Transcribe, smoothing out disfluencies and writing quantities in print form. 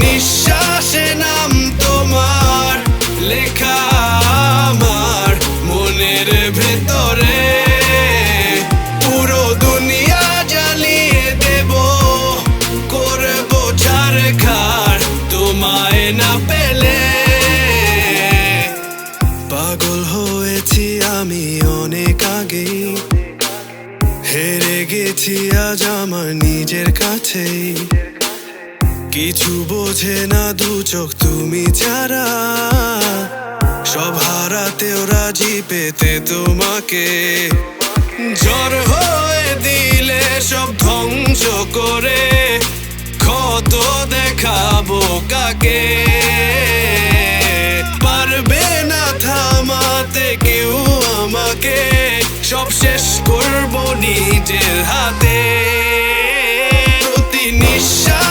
নিঃশ্বাসে নাম তোমার লেখা আমার মনের ভেতরে। পুরো দুনিয়া জ্বালিয়ে দেব, করবো ছারখার তোমায় না পেলে। পাগল হয়েছি আমি অনেক আগেই, হেরে গেছি আজ আমার নিজের কাছেই। কিছু বোঝে না দু চোখ তুমি ছাড়া, সব হারাতেও রাজি পেতে তোমাকে। ঝড় হয়ে দিলে সব ধ্বংস করে ক্ষত দেখাবো কাকে। পারবে না থামাতে কেউ আমাকে, সব শেষ করবো নিজের হাতে।